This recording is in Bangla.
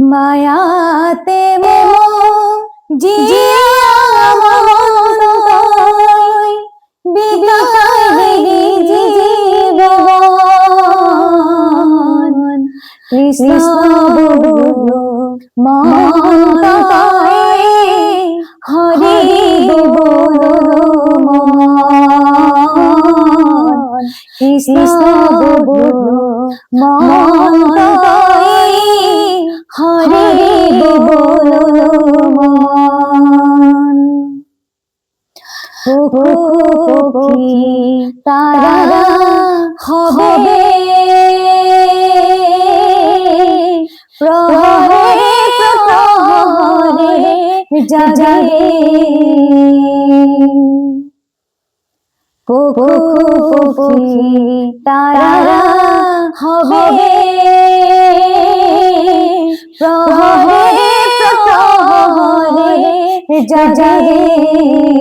মায়াতে জিয়া মনই বিকাই জীবন কৃষ্ণ বলো মনই হরি বলো মন কৃষ্ণ বলো মনই হরি বলো মন পক্ষী তারা হবে প্রহরে প্রহরে জাগে পক্ষী তারা হবে প্রহরে প্রহরে জাগে